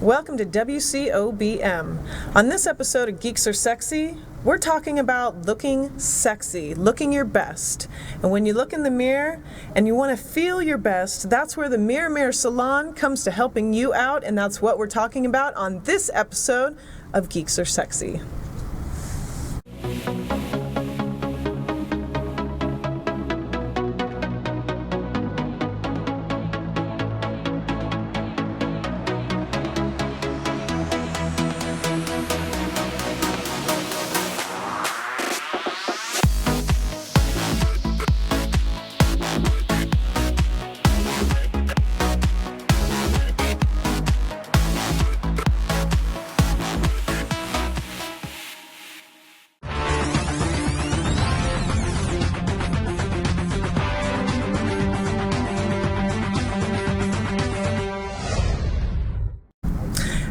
Welcome to WCOBM. On this episode of Geeks Are Sexy, we're talking about looking sexy, looking your best. And when you look in the mirror and you want to feel your best, that's where the Mirror Salon comes to helping you out, and that's what we're talking about on this episode of Geeks Are Sexy.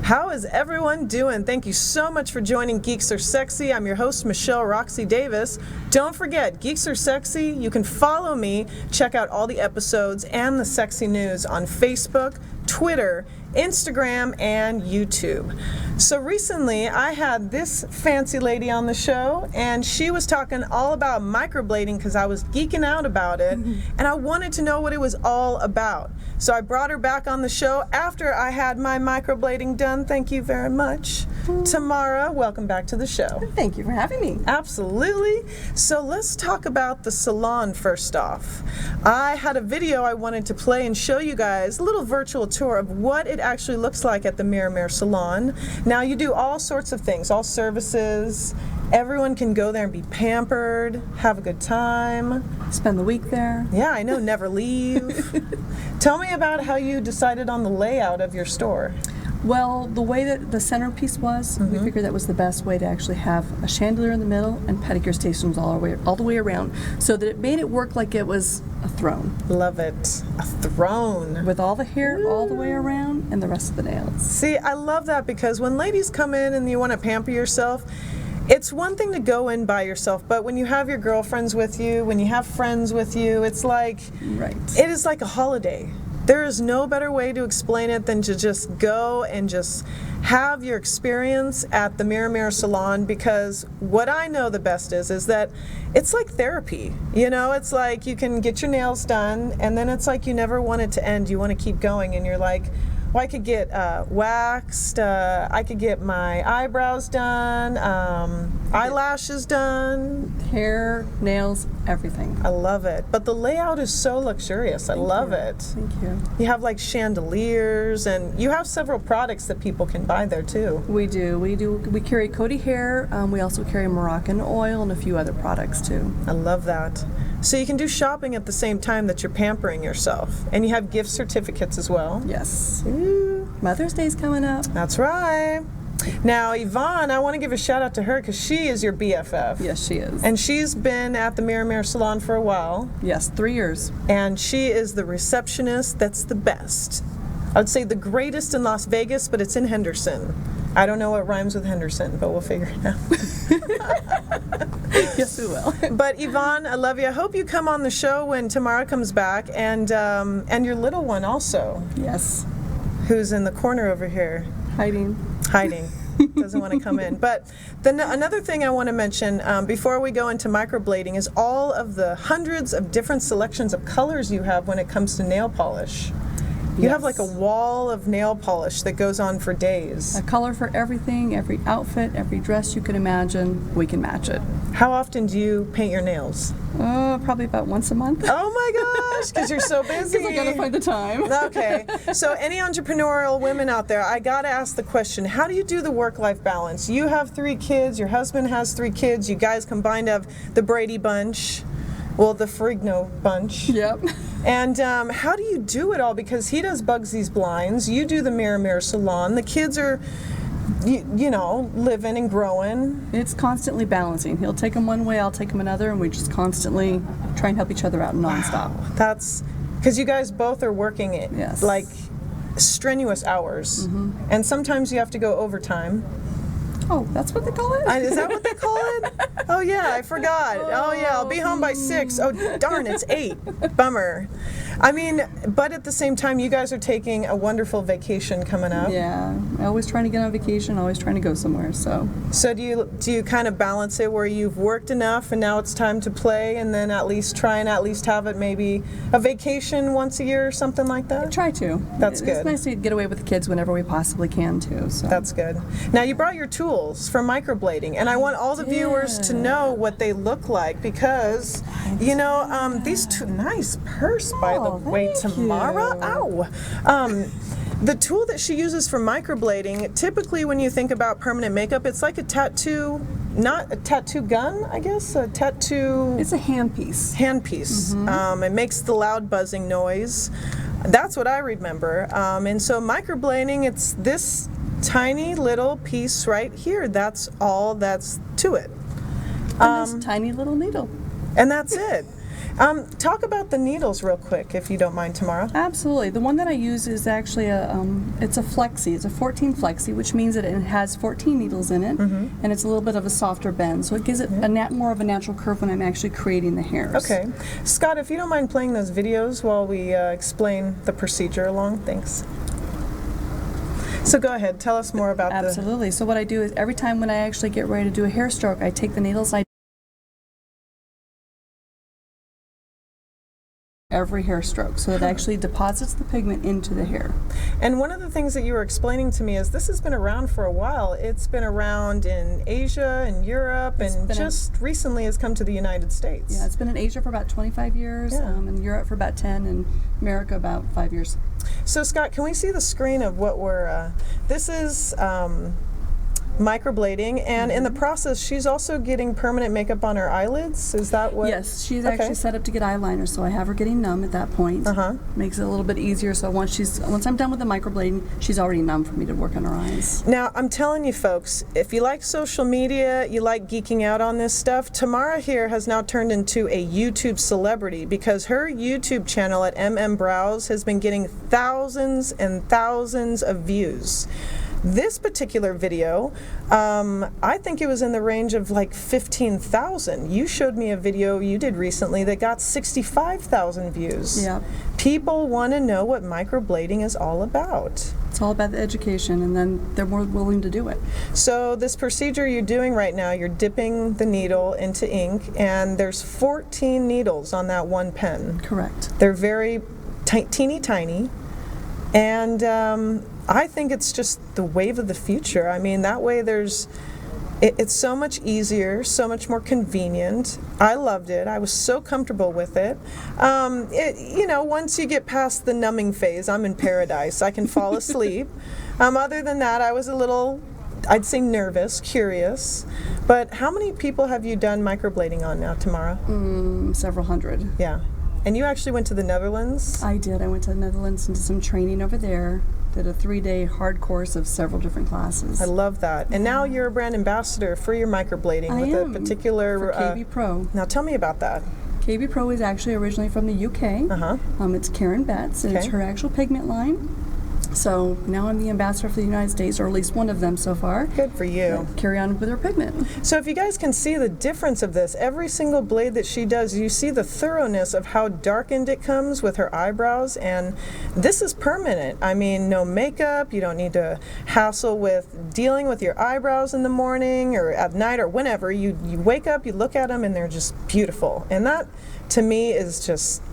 How is everyone doing? Thank you so much for joining Geeks Are Sexy. I'm your host, Michelle Roxy Davis. Don't forget, Geeks Are Sexy. You can follow me, check out all the episodes and the sexy news on Facebook, Twitter, Instagram, and YouTube. So recently, I had this fancy lady on the show, and she was talking all about microblading because I was geeking out about it, and I wanted to know what it was all about. So I brought her back on the show after I had my microblading done. Thank you very much. Tamara, welcome back to the show. Thank you for having me. Absolutely. So let's talk about the salon first off. I had a video I wanted to play and show you guys, a little virtual tour of what it actually looks like at the Mirror Salon. Now you do all sorts of things, all services. Everyone can go there and be pampered, have a good time. Spend the week there. Yeah, I know, never leave. Tell me about how you decided on the layout of your store. Well, the way that the centerpiece was, we figured that was the best way to actually have a chandelier in the middle and pedicure stations all the way around, so that it made it work like it was a throne. Love it. A throne. With all the hair all the way around and the rest of the nails. See, I love that because when ladies come in and you want to pamper yourself, it's one thing to go in by yourself, but when you have your girlfriends with you, when you have friends with you, it's like, it is like a holiday. There is no better way to explain it than to just go and just have your experience at the Mirror Salon, because what I know the best is that it's like therapy. You know, it's like you can get your nails done and then it's like you never want it to end. You want to keep going and you're like, well, I could get waxed, I could get my eyebrows done, eyelashes done. Hair, nails, everything. I love it. But the layout is so luxurious. I love it. Thank you. You have like chandeliers, and you have several products that people can buy there too. We do. We carry Coty hair. We also carry Moroccan oil and a few other products too. I love that. So you can do shopping at the same time that you're pampering yourself. And you have gift certificates as well. Yes. Ooh. Mother's Day's coming up. That's right. Now, Yvonne, I want to give a shout out to her because she is your BFF. Yes, she is. And she's been at the Mirror Salon for a while. Yes, 3 years. And she is the receptionist that's the best. I would say the greatest in Las Vegas, but it's in Henderson. I don't know what rhymes with Henderson, but we'll figure it out. Yes, we will. But Yvonne, I love you. I hope you come on the show when Tamara comes back, and your little one also. Yes. Who's in the corner over here. Hiding. Doesn't want to come in. But another thing I want to mention before we go into microblading is all of the hundreds of different selections of colors you have when it comes to nail polish. You have like a wall of nail polish that goes on for days. A color for everything, every outfit, every dress you can imagine, we can match it. How often do you paint your nails? Probably about once a month. Oh my gosh, because you're so busy. Because I gotta find the time. Okay, so any entrepreneurial women out there, I gotta ask the question, how do you do the work-life balance? You have 3 kids, your husband has 3 kids, you guys combined have the Brady Bunch. Well, the Ferrigno bunch. Yep. And how do you do it all? Because he does Bugsy's blinds, you do the Mirror Salon, the kids are, you know, living and growing. It's constantly balancing. He'll take them one way, I'll take them another, and we just constantly try and help each other out nonstop. Wow. That's, because you guys both are working like strenuous hours. And sometimes you have to go overtime. Oh, that's what they call it? Is that what they call it? Oh, yeah, I forgot. Oh, yeah, I'll be home by 6. Oh, darn, it's 8. Bummer. I mean, but at the same time, you guys are taking a wonderful vacation coming up. Yeah, always trying to get on vacation, always trying to go somewhere. So do you kind of balance it where you've worked enough and now it's time to play, and then at least have it maybe a vacation once a year or something like that? I try to. That's good. It's nice to get away with the kids whenever we possibly can too. So that's good. Now you brought your tools for microblading, and I want all the viewers to know what they look like, because these two, nice purse by the way, Tamara. Ow. The tool that she uses for microblading, typically when you think about permanent makeup, it's like a tattoo, not a tattoo gun, I guess, a tattoo. It's a handpiece. Handpiece. It makes the loud buzzing noise. That's what I remember. And so microblading, it's this tiny little piece right here. That's all that's to it. And this tiny little needle. And that's it. Talk about the needles real quick, if you don't mind, Tamara. Absolutely. The one that I use is actually it's a flexi. It's a 14 flexi, which means that it has 14 needles in it, and it's a little bit of a softer bend, so it gives it more of a natural curve when I'm actually creating the hairs. Okay. Scott, if you don't mind playing those videos while we explain the procedure along, thanks. So go ahead, tell us more about Absolutely. So what I do is every time when I actually get ready to do a hair stroke, I take the needles, every hair stroke, so it actually deposits the pigment into the hair. And one of the things that you were explaining to me is this has been around for a while. It's been around in Asia and Europe, and just recently has come to the United States. Yeah, it's been in Asia for about 25 years, in Europe for about 10, and America about 5 years. So Scott, can we see the screen of what we're, this is microblading, and in the process she's also getting permanent makeup on her eyelids. Is that what? Yes, she's actually set up to get eyeliner, so I have her getting numb at that point. Makes it a little bit easier, so once I'm done with the microblading, she's already numb for me to work on her eyes. Now I'm telling you folks, if you like social media, you like geeking out on this stuff, Tamara here has now turned into a YouTube celebrity, because her YouTube channel at Browse has been getting thousands and thousands of views. This particular video, I think it was in the range of like 15,000. You showed me a video you did recently that got 65,000 views. Yeah. People want to know what microblading is all about. It's all about the education, and then they're more willing to do it. So this procedure you're doing right now, you're dipping the needle into ink, and there's 14 needles on that one pen. Correct. They're very teeny tiny, and I think it's just the wave of the future. I mean, that way it's so much easier, so much more convenient. I loved it. I was so comfortable with it. Once you get past the numbing phase, I'm in paradise. I can fall asleep. Other than that, I was a little, I'd say nervous, curious. But how many people have you done microblading on now, Tamara? Several hundred. Yeah. And you actually went to the Netherlands? I did. I went to the Netherlands and did some training over there. Did a 3-day hard course of several different classes. I love that. And now you're a brand ambassador for your microblading with a particular for KB Pro. Now tell me about that. KB Pro is actually originally from the UK. It's Karen Betts, and it's her actual pigment line. So now I'm the ambassador for the United States, or at least one of them so far. Good for you. Carry on with her pigment. So if you guys can see the difference of this, every single blade that she does, you see the thoroughness of how darkened it comes with her eyebrows, and this is permanent. I mean, no makeup, you don't need to hassle with dealing with your eyebrows in the morning or at night or whenever. You wake up, you look at them, and they're just beautiful. And that, to me, is just,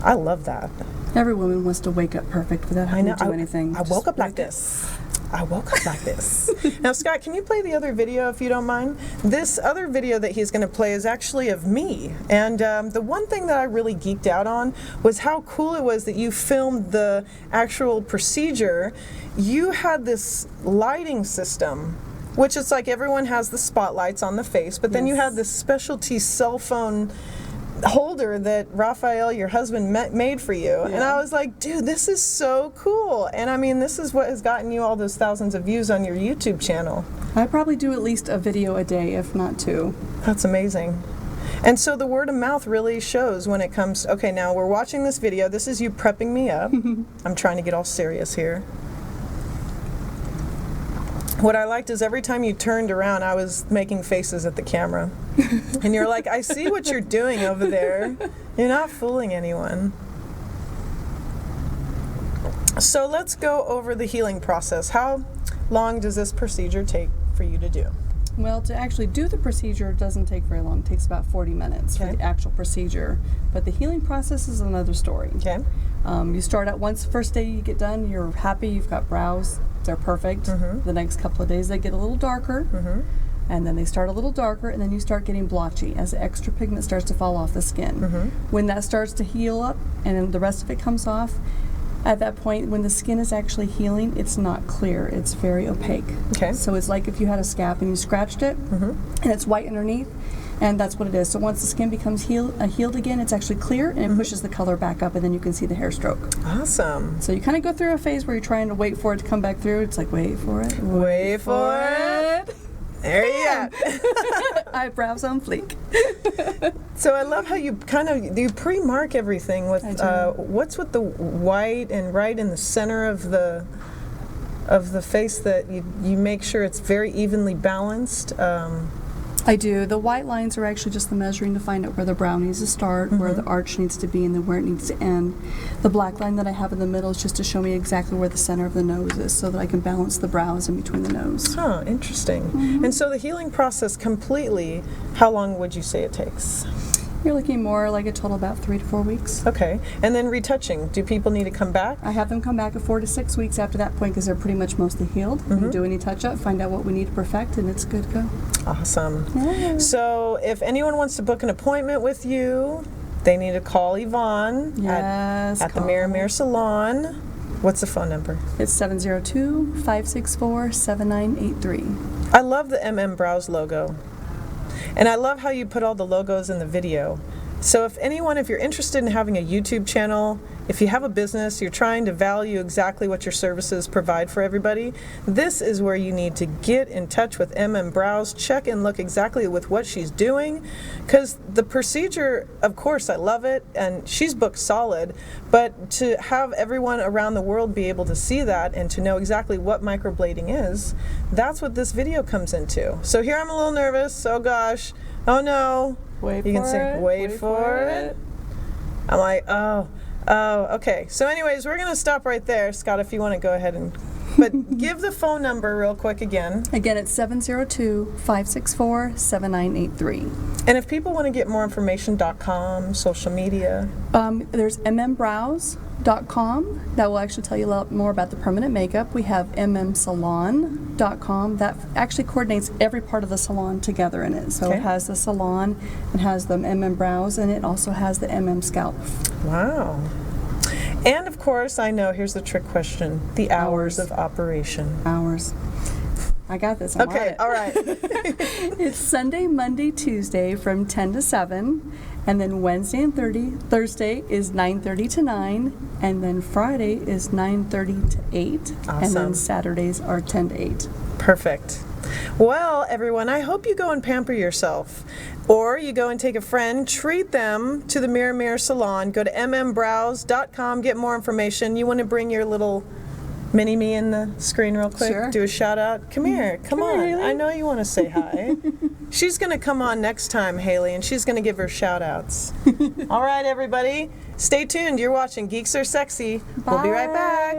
I love that. Every woman wants to wake up perfect without having to do anything. I woke up like this. I woke up like this. Now, Scott, can you play the other video if you don't mind? This other video that he's going to play is actually of me. And the one thing that I really geeked out on was how cool it was that you filmed the actual procedure. You had this lighting system, which is like everyone has the spotlights on the face, but then you had this specialty cell phone holder that Raphael, your husband, made for you. And I was like, dude, this is so cool. And I mean, this is what has gotten you all those thousands of views on your YouTube channel. I probably do at least a video a day, if not two. That's amazing. And so the word of mouth really shows when it comes, okay, now we're watching this video. This is you prepping me up. I'm trying to get all serious here. What I liked is every time you turned around, I was making faces at the camera. And you're like, I see what you're doing over there. You're not fooling anyone. So let's go over the healing process. How long does this procedure take for you to do? Well, to actually do the procedure doesn't take very long. It takes about 40 minutes for the actual procedure. But the healing process is another story. Okay. You start out, once the first day you get done, you're happy, you've got brows, they're perfect. The next couple of days they get a little darker. And then they start a little darker, and then you start getting blotchy as the extra pigment starts to fall off the skin. When that starts to heal up and then the rest of it comes off, at that point, when the skin is actually healing, it's not clear. It's very opaque. Okay. So it's like if you had a scab and you scratched it, and it's white underneath, and that's what it is. So once the skin becomes healed again, it's actually clear, and it pushes the color back up, and then you can see the hair stroke. Awesome. So you kind of go through a phase where you're trying to wait for it to come back through. It's like, wait for it. Wait for it. There you go. Eyebrows on fleek. So I love how you you pre-mark everything with what's with the white and right in the center of the face, that you make sure it's very evenly balanced. I do. The white lines are actually just the measuring to find out where the brow needs to start, where the arch needs to be, and then where it needs to end. The black line that I have in the middle is just to show me exactly where the center of the nose is, so that I can balance the brows in between the nose. Huh, interesting. And so the healing process completely, how long would you say it takes? You're looking more like a total about 3 to 4 weeks. Okay. And then retouching. Do people need to come back? I have them come back at 4 to 6 weeks after that point, because they're pretty much mostly healed. We do any touch-up, find out what we need to perfect, and it's good to go. Awesome. Yeah. So if anyone wants to book an appointment with you, they need to call Yvonne at the Mirror Salon. What's the phone number? It's 702-564-7983. I love the Brows logo. And I love how you put all the logos in the video. So if you're interested in having a YouTube channel, if you have a business, you're trying to value exactly what your services provide for everybody, this is where you need to get in touch with Brows, check and look exactly with what she's doing, because the procedure, of course, I love it, and she's booked solid, but to have everyone around the world be able to see that and to know exactly what microblading is, that's what this video comes into. So here I'm a little nervous, oh gosh, oh no. Wait for it. I'm like, oh, okay. So anyways, we're going to stop right there. Scott, if you want to go ahead but give the phone number real quick again. Again, it's 702-564-7983. And if people want to get more information, .com, social media. There's mmbrows.com. That will actually tell you a lot more about the permanent makeup. We have mmsalon.com. That actually coordinates every part of the salon together in it. So It has the salon, it has the brows, and it also has the scalp. Wow. And of course, I know, here's the trick question, the hours of operation. Hours. I got this. I'm okay, all right. It's Sunday, Monday, Tuesday from 10 to 7, and then Wednesday and Thursday is 9:30 to 9, and then Friday is 9:30 to 8, Awesome. And then Saturdays are 10 to 8. Perfect. Well, everyone, I hope you go and pamper yourself. Or you go and take a friend, treat them to the Mirror Salon. Go to mmbrows.com, get more information. You want to bring your little mini-me in the screen real quick? Sure. Do a shout-out? Come here. Come on. Haley. I know you want to say hi. She's going to come on next time, Haley, and she's going to give her shout-outs. All right, everybody. Stay tuned. You're watching Geeks Are Sexy. Bye. We'll be right back.